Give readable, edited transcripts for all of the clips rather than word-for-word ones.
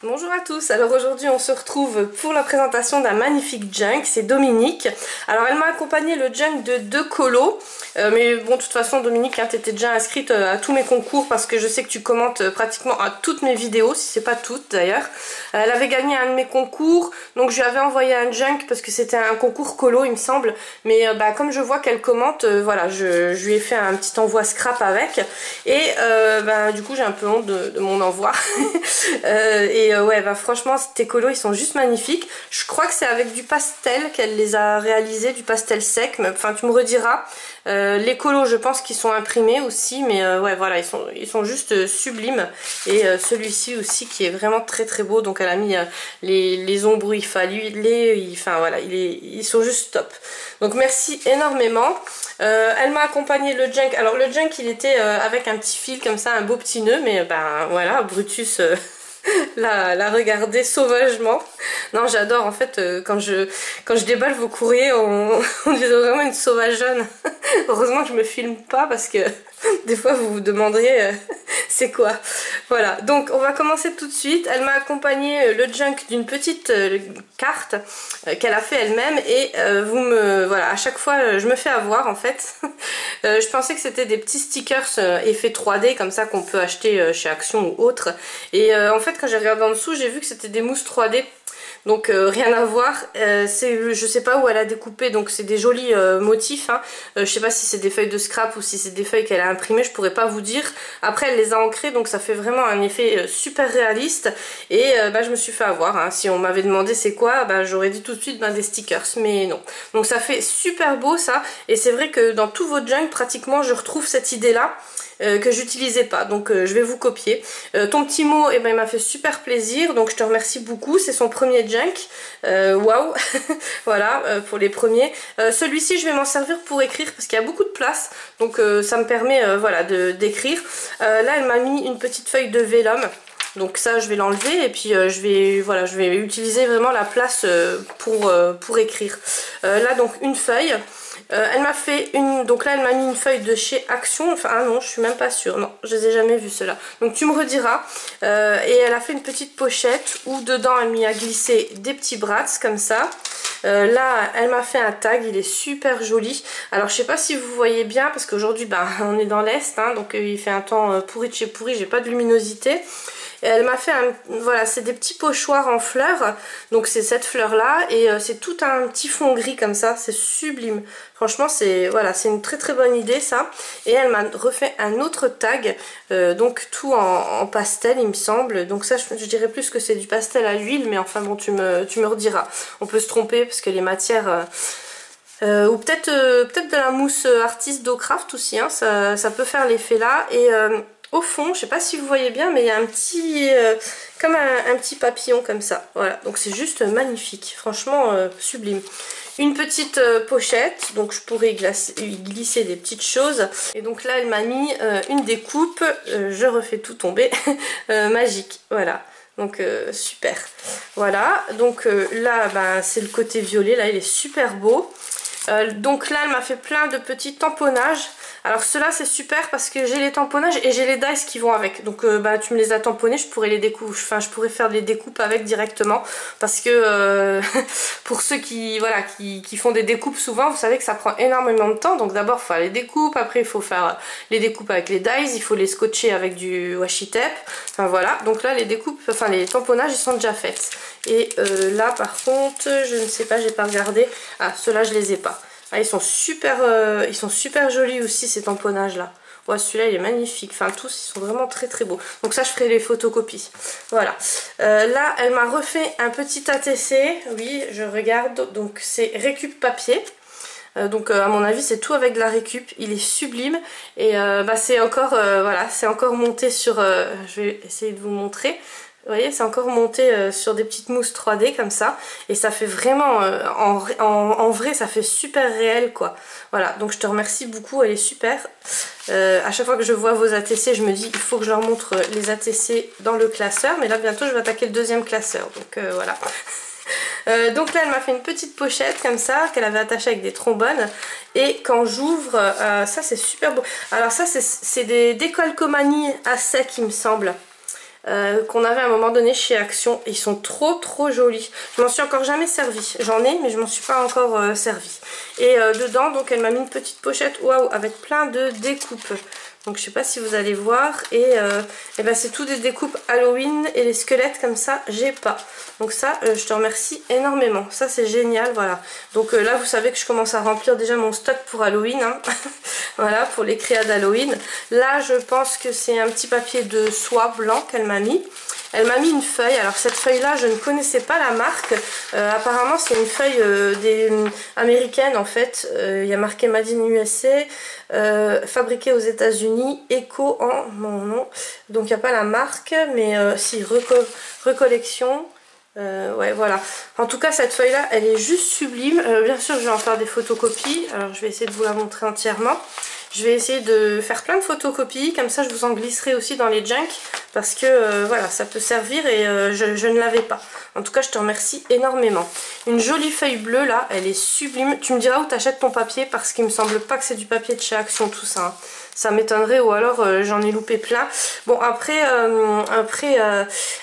Bonjour à tous, alors aujourd'hui on se retrouve pour la présentation d'un magnifique junk, c'est Dominique. Alors elle m'a accompagné le junk de 2 colos, mais bon de toute façon Dominique, hein, tu étais déjà inscrite à tous mes concours parce que je sais que tu commentes pratiquement à toutes mes vidéos, si c'est pas toutes d'ailleurs. Elle avait gagné un de mes concours, donc je lui avais envoyé un junk parce que c'était un concours colo il me semble, mais comme je vois qu'elle commente, voilà, je lui ai fait un petit envoi scrap avec, et du coup j'ai un peu honte de mon envoi. Ouais, franchement tes colos ils sont juste magnifiques. Je crois que c'est avec du pastel qu'elle les a réalisés, du pastel sec, mais enfin tu me rediras. Les colos je pense qu'ils sont imprimés aussi, mais ouais voilà, ils sont juste sublimes. Et celui-ci aussi qui est vraiment très très beau, donc elle a mis les ombres où il fallait, enfin voilà, ils sont juste top. Donc merci énormément. Elle m'a accompagné le junk. Alors le junk il était avec un petit fil comme ça, un beau petit nœud, mais voilà, Brutus la regarder sauvagement. Non, j'adore en fait quand je déballe vos courriers, on dirait vraiment une sauvageonne. Heureusement que je me filme pas parce que des fois vous vous demanderiez c'est quoi. Voilà, donc on va commencer tout de suite. Elle m'a accompagné le junk d'une petite carte qu'elle a fait elle-même, et voilà, à chaque fois je me fais avoir en fait. Je pensais que c'était des petits stickers effets 3D comme ça qu'on peut acheter chez Action ou autre, et en fait quand j'ai regardé en dessous j'ai vu que c'était des mousses 3D. Donc rien à voir, je sais pas où elle a découpé, donc c'est des jolis motifs, hein. Je sais pas si c'est des feuilles de scrap ou si c'est des feuilles qu'elle a imprimées, je pourrais pas vous dire. Après elle les a ancrées, donc ça fait vraiment un effet super réaliste, et je me suis fait avoir, hein. Si on m'avait demandé c'est quoi, j'aurais dit tout de suite des stickers, mais non. Donc ça fait super beau ça, et c'est vrai que dans tous vos junk pratiquement je retrouve cette idée là. Que j'utilisais pas, donc je vais vous copier. Ton petit mot, il m'a fait super plaisir, donc je te remercie beaucoup, c'est son premier junk. Waouh. Voilà, pour les premiers. Celui-ci je vais m'en servir pour écrire parce qu'il y a beaucoup de place, donc ça me permet voilà, d'écrire. Là elle m'a mis une petite feuille de vélum, donc ça je vais l'enlever, et puis je vais utiliser vraiment la place pour écrire. Là donc une feuille. Elle m'a fait donc là elle m'a mis une feuille de chez Action, enfin ah non je suis même pas sûre, non je les ai jamais vus ceux-là, donc tu me rediras. Et elle a fait une petite pochette où dedans elle m'y a glissé des petits brats comme ça. Là elle m'a fait un tag, il est super joli. Alors je sais pas si vous voyez bien parce qu'aujourd'hui on est dans l'est, hein, donc il fait un temps pourri de chez pourri, j'ai pas de luminosité. Et elle m'a fait voilà, c'est des petits pochoirs en fleurs, donc c'est cette fleur là, et c'est tout un petit fond gris comme ça, c'est sublime. Franchement c'est voilà, c'est une très très bonne idée ça. Et elle m'a refait un autre tag, donc tout en pastel il me semble, donc ça je dirais plus que c'est du pastel à l'huile, mais enfin bon tu me rediras, on peut se tromper parce que les matières... ou peut-être de la mousse artiste d'Ocraft aussi, hein, ça peut faire l'effet là. Et au fond, je sais pas si vous voyez bien, mais il y a un petit comme un petit papillon comme ça, voilà, donc c'est juste magnifique, franchement sublime. Une petite pochette, donc je pourrais y glisser des petites choses. Et donc là elle m'a mis une découpe, je refais tout tomber, magique, voilà. Donc super, voilà, donc là c'est le côté violet, là il est super beau. Donc là elle m'a fait plein de petits tamponnages. Alors ceux-là c'est super parce que j'ai les tamponnages et j'ai les dies qui vont avec. Donc tu me les as tamponnés, je pourrais les découper, enfin je pourrais faire des découpes avec directement. Parce que pour ceux qui font des découpes souvent, vous savez que ça prend énormément de temps. Donc d'abord il faut faire les découpes, après il faut faire les découpes avec les dies, il faut les scotcher avec du washi tape. Enfin voilà, donc là les découpes, enfin les tamponnages ils sont déjà faits. Et là par contre, je ne sais pas, j'ai pas regardé. Ah ceux-là je les ai pas. Ah, ils sont super jolis aussi ces tamponnages là. Ouais, celui-là il est magnifique. Enfin tous ils sont vraiment très très beaux. Donc ça je ferai les photocopies. Voilà. Là elle m'a refait un petit ATC. Oui je regarde. Donc c'est récup papier. Donc à mon avis c'est tout avec de la récup. Il est sublime. Et c'est encore voilà, c'est encore monté sur... je vais essayer de vous montrer. Vous voyez, c'est encore monté sur des petites mousses 3D comme ça. Et ça fait vraiment, en vrai, ça fait super réel quoi. Voilà, donc je te remercie beaucoup, elle est super. À chaque fois que je vois vos ATC, je me dis il faut que je leur montre les ATC dans le classeur. Mais là, bientôt, je vais attaquer le deuxième classeur. Donc voilà. Donc là elle m'a fait une petite pochette comme ça qu'elle avait attachée avec des trombones, et quand j'ouvre ça c'est super beau. Alors ça c'est des décolcomanies à sec il me semble. qu'on avait à un moment donné chez Action. Ils sont trop jolis. Je m'en suis encore jamais servi. J'en ai mais je m'en suis pas encore servi. Et dedans donc elle m'a mis une petite pochette waouh avec plein de découpes. Donc je sais pas si vous allez voir et ben c'est tout des découpes Halloween et les squelettes comme ça j'ai pas. Donc ça je te remercie énormément, ça c'est génial voilà. Donc là vous savez que je commence à remplir déjà mon stock pour Halloween hein. Voilà pour les créas d'Halloween. Là je pense que c'est un petit papier de soie blanc qu'elle m'a mis. Elle m'a mis une feuille, alors cette feuille là je ne connaissais pas la marque, apparemment c'est une feuille américaine en fait, il y a marqué Made in USA, fabriquée aux États-Unis, Eco en mon nom, donc il n'y a pas la marque, mais si, recollection. Ouais voilà, en tout cas cette feuille là elle est juste sublime, bien sûr je vais en faire des photocopies, alors je vais essayer de vous la montrer entièrement. Je vais essayer de faire plein de photocopies, comme ça je vous en glisserai aussi dans les junks parce que voilà ça peut servir et je ne l'avais pas. En tout cas je te remercie énormément. Une jolie feuille bleue là, elle est sublime. Tu me diras où tu achètes ton papier parce qu'il me semble pas que c'est du papier de chez Action tout ça. Hein. Ça m'étonnerait ou alors j'en ai loupé plein. Bon après,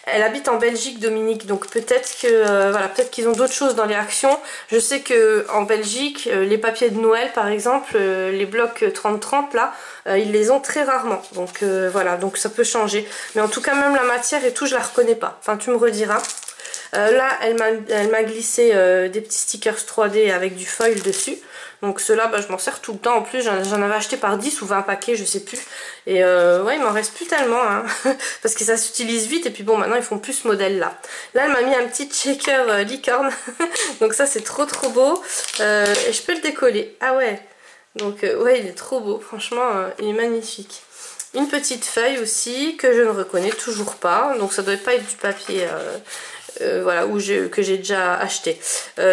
elle habite en Belgique Dominique donc peut-être que voilà, peut-être qu'ils ont d'autres choses dans les Actions. Je sais que en Belgique les papiers de Noël par exemple, les blocs 30-30 là, ils les ont très rarement. Donc voilà, donc ça peut changer. Mais en tout cas même la matière et tout je la reconnais pas. Enfin tu me rediras. Là elle m'a glissé des petits stickers 3D avec du foil dessus. Donc ceux-là bah, je m'en sers tout le temps. En plus j'en avais acheté par 10 ou 20 paquets je sais plus. Et ouais il m'en reste plus tellement hein. Parce que ça s'utilise vite. Et puis bon maintenant ils font plus ce modèle là. Là elle m'a mis un petit shaker licorne. Donc ça c'est trop beau. Et je peux le décoller. Ah ouais. Donc ouais il est trop beau. Franchement il est magnifique. Une petite feuille aussi que je ne reconnais toujours pas. Donc ça doit pas être du papier voilà, que j'ai déjà acheté.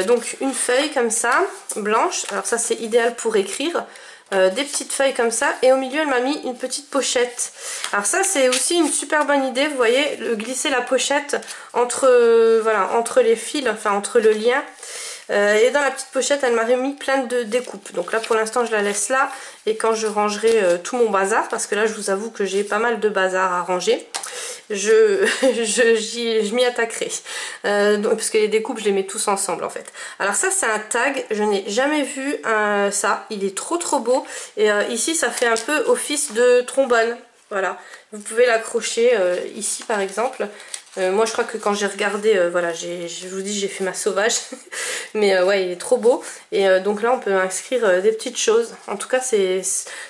Donc une feuille comme ça, blanche. Alors ça c'est idéal pour écrire. Des petites feuilles comme ça. Et au milieu elle m'a mis une petite pochette. Alors ça c'est aussi une super bonne idée. Vous voyez, glisser la pochette entre, voilà, entre les fils, enfin entre le lien. Et dans la petite pochette elle m'a remis plein de découpes. Donc là pour l'instant je la laisse là. Et quand je rangerai tout mon bazar, parce que là je vous avoue que j'ai pas mal de bazar à ranger, je m'y attaquerai. Parce que les découpes je les mets tous ensemble en fait. Alors ça c'est un tag, je n'ai jamais vu ça, il est trop beau. Et ici ça fait un peu office de trombone. Voilà, vous pouvez l'accrocher ici par exemple. Moi je crois que quand j'ai regardé, voilà, je vous dis j'ai fait ma sauvage. Mais ouais il est trop beau. Et donc là on peut inscrire des petites choses. En tout cas c'est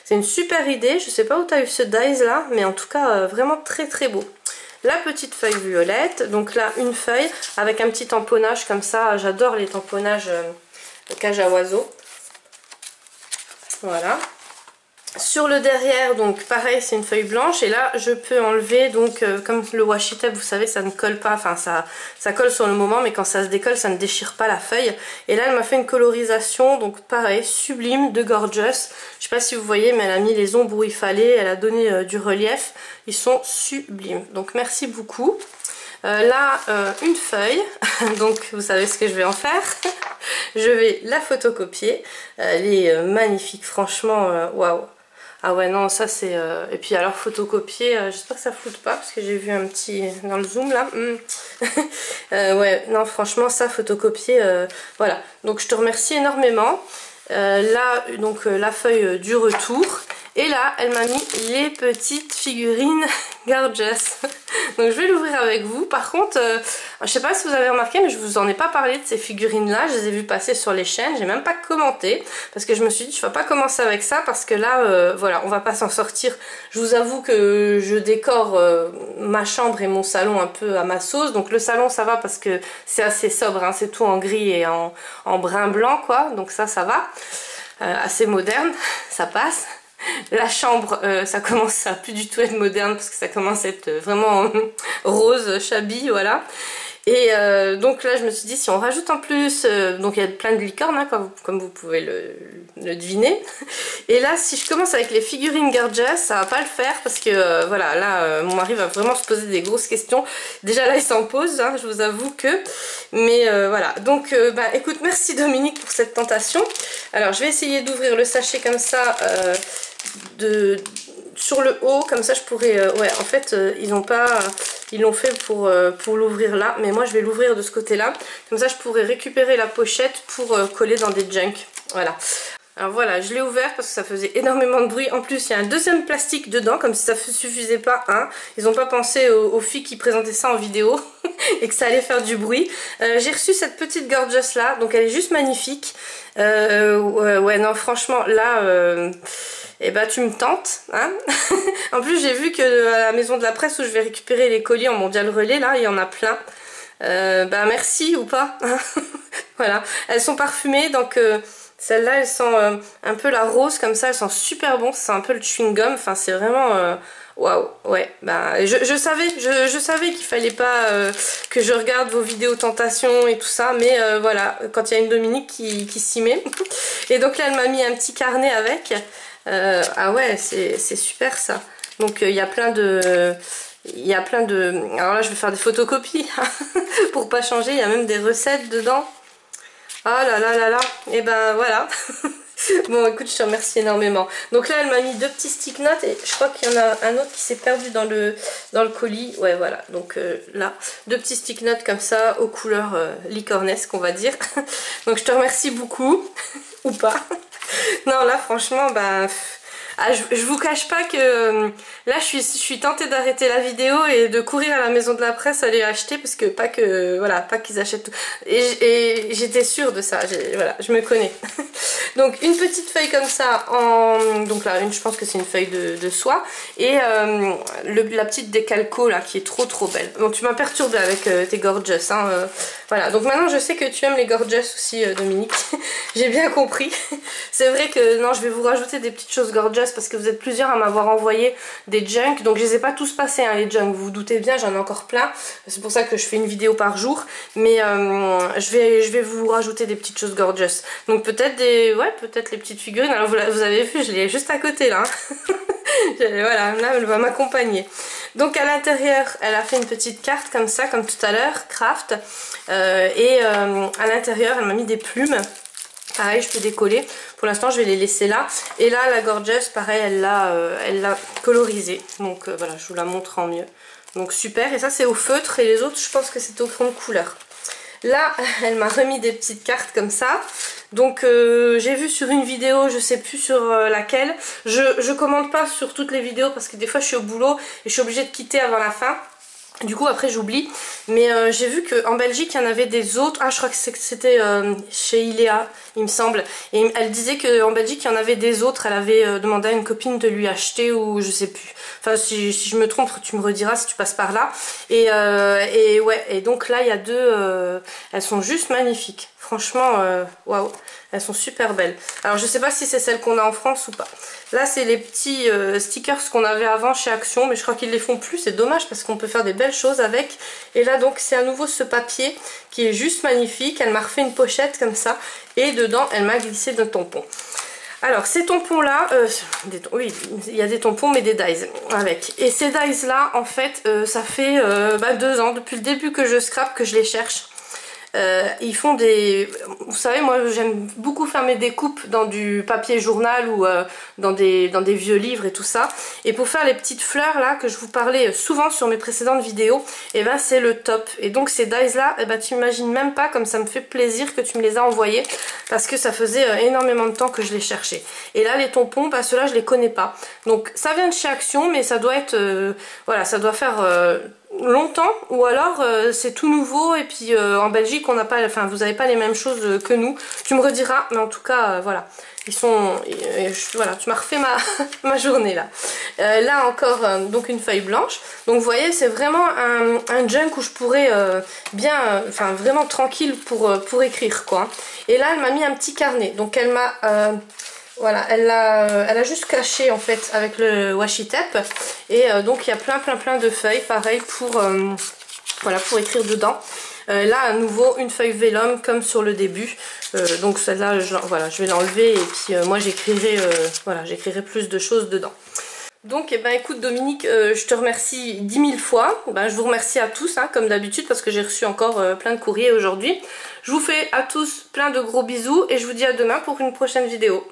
une super idée. Je sais pas où tu as eu ce dies là, mais en tout cas vraiment très beau. La petite feuille violette, donc là une feuille avec un petit tamponnage comme ça. J'adore les tamponnages cage à oiseaux. Voilà. Sur le derrière, donc pareil, c'est une feuille blanche. Et là, je peux enlever, donc comme le washi tape, vous savez, ça ne colle pas. Enfin, ça colle sur le moment, mais quand ça se décolle, ça ne déchire pas la feuille. Et là, elle m'a fait une colorisation, donc pareil, sublime, de Gorgeous. Je sais pas si vous voyez, mais elle a mis les ombres où il fallait. Elle a donné du relief. Ils sont sublimes. Donc, merci beaucoup. Là, une feuille. Donc, vous savez ce que je vais en faire. Je vais la photocopier. Elle est magnifique, franchement, waouh. Ah ouais non ça c'est... Et puis alors photocopier, j'espère que ça floute pas parce que j'ai vu un petit... dans le zoom là. Ouais non franchement ça photocopier, voilà. Donc je te remercie énormément. Là donc la feuille du retour. Et là elle m'a mis les petites figurines Gorgeous. Donc je vais l'ouvrir avec vous. Par contre, je sais pas si vous avez remarqué, mais je vous en ai pas parlé de ces figurines là. Je les ai vues passer sur les chaînes, j'ai même pas commenté. Parce que je me suis dit, je vais pas commencer avec ça. Parce que là, voilà, on va pas s'en sortir. Je vous avoue que je décore ma chambre et mon salon un peu à ma sauce. Donc le salon ça va parce que c'est assez sobre, hein, c'est tout en gris et en brun blanc quoi. Donc ça va. Assez moderne, ça passe. La chambre, ça commence à plus du tout être moderne parce que ça commence à être vraiment rose, shabby, voilà. Et donc là je me suis dit si on rajoute en plus, donc il y a plein de licornes hein, comme vous pouvez le deviner. Et là si je commence avec les figurines Gorgeous, ça va pas le faire parce que voilà là mon mari va vraiment se poser des grosses questions. Déjà là il s'en pose, hein, je vous avoue que. Mais voilà donc bah écoute merci Dominique pour cette tentation. Alors je vais essayer d'ouvrir le sachet comme ça sur le haut, comme ça je pourrais... ouais en fait ils n'ont pas... ils l'ont fait pour l'ouvrir là, mais moi je vais l'ouvrir de ce côté-là. Comme ça je pourrais récupérer la pochette pour coller dans des junks. Voilà. Alors voilà, je l'ai ouvert parce que ça faisait énormément de bruit. En plus, il y a un deuxième plastique dedans, comme si ça ne suffisait pas. Hein. Ils n'ont pas pensé aux filles qui présentaient ça en vidéo et que ça allait faire du bruit. J'ai reçu cette petite gorgeous là, donc elle est juste magnifique. Ouais, non, franchement, là, eh ben, tu me tentes. Hein. En plus, j'ai vu que à la maison de la presse où je vais récupérer les colis en mondial relais, là, il y en a plein. Bah merci ou pas. Voilà, elles sont parfumées, donc... Celle-là, elle sent un peu la rose comme ça, elle sent super bon, c'est un peu le chewing-gum, enfin c'est vraiment... Waouh, ouais, bah je savais qu'il fallait pas que je regarde vos vidéos tentation et tout ça, mais voilà, quand il y a une Dominique qui s'y met. Et donc là, elle m'a mis un petit carnet avec. Ah ouais, c'est super ça. Donc il y a plein de... Alors là, je vais faire des photocopies pour pas changer, il y a même des recettes dedans. Oh là là là là, et ben voilà. Bon écoute, je te remercie énormément. Donc là elle m'a mis 2 petits stick notes et je crois qu'il y en a un autre qui s'est perdu dans le colis. Ouais voilà, donc là 2 petits stick notes comme ça aux couleurs licornesques on va dire. Donc je te remercie beaucoup. Ou pas. Non là franchement bah... Ah, je vous cache pas que là je suis tentée d'arrêter la vidéo et de courir à la maison de la presse aller acheter parce que pas qu'ils achètent tout. Et j'étais sûre de ça, voilà, je me connais. Donc une petite feuille comme ça, donc là je pense que c'est une feuille de soie et la petite décalco là qui est trop belle. Donc tu m'as perturbée avec tes gorgeous, hein, voilà. Donc maintenant je sais que tu aimes les gorgeous aussi Dominique, j'ai bien compris. C'est vrai que non, je vais vous rajouter des petites choses gorgeous parce que vous êtes plusieurs à m'avoir envoyé des junks, donc je les ai pas tous passés hein, les junks, vous vous doutez bien, j'en ai encore plein, c'est pour ça que je fais une vidéo par jour, mais je vais vous rajouter des petites choses gorgeous, donc peut-être peut-être les petites figurines. Alors vous avez vu, je l'ai juste à côté là, voilà, là elle va m'accompagner. Donc à l'intérieur elle a fait une petite carte comme ça, comme tout à l'heure, craft, et à l'intérieur elle m'a mis des plumes. Pareil, je peux décoller. Pour l'instant, je vais les laisser là. Et là, la gorgeous, pareil, elle l'a colorisée. Donc voilà, je vous la montre en mieux. Donc super. Et ça, c'est au feutre. Et les autres, je pense que c'est au fond de couleur. Là, elle m'a remis des petites cartes comme ça. Donc j'ai vu sur une vidéo, je sais plus sur laquelle. Je commande pas sur toutes les vidéos parce que des fois, je suis au boulot et je suis obligée de quitter avant la fin. Du coup après j'oublie, mais j'ai vu qu'en Belgique il y en avait des autres, je crois que c'était chez Iléa il me semble, et elle disait qu'en Belgique il y en avait des autres, elle avait demandé à une copine de lui acheter ou je sais plus, enfin si je me trompe tu me rediras si tu passes par là, et ouais, et donc là il y a 2, elles sont juste magnifiques, franchement waouh, elles sont super belles. Alors je sais pas si c'est celles qu'on a en France ou pas. Là c'est les petits stickers qu'on avait avant chez Action, mais je crois qu'ils les font plus, c'est dommage parce qu'on peut faire des belles choses avec. Et là donc c'est à nouveau ce papier qui est juste magnifique, elle m'a refait une pochette comme ça et dedans elle m'a glissé d'un tampon. Alors ces tampons là, oui il y a des tampons mais des dies avec. Et ces dies là en fait ça fait 2 ans, depuis le début que je scrape, que je les cherche. Ils font des... Vous savez, moi j'aime beaucoup faire mes découpes dans du papier journal ou dans des vieux livres et tout ça. Et pour faire les petites fleurs là que je vous parlais souvent sur mes précédentes vidéos, et ben c'est le top. Et donc ces dies là, tu imagines même pas comme ça me fait plaisir que tu me les as envoyés, parce que ça faisait énormément de temps que je les cherchais. Et là les tampons, ceux-là je les connais pas. Donc ça vient de chez Action, mais ça doit être... voilà, ça doit faire... longtemps, ou alors c'est tout nouveau et puis en Belgique on n'a pas, enfin vous n'avez pas les mêmes choses que nous, tu me rediras, mais en tout cas voilà, ils sont, voilà, tu m'as refait ma journée là. Là encore donc une feuille blanche, donc vous voyez c'est vraiment un junk où je pourrais bien, enfin vraiment tranquille pour écrire quoi. Et là elle m'a mis un petit carnet, donc elle m'a voilà, elle a juste caché en fait avec le washi tape, et donc il y a plein de feuilles pareil pour voilà, pour écrire dedans. Là à nouveau une feuille vellum comme sur le début, donc celle-là voilà, je vais l'enlever et puis moi j'écrirai voilà, j'écrirai plus de choses dedans. Donc écoute Dominique, je te remercie 10 000 fois, je vous remercie à tous hein, comme d'habitude parce que j'ai reçu encore plein de courriers aujourd'hui. Je vous fais à tous plein de gros bisous et je vous dis à demain pour une prochaine vidéo.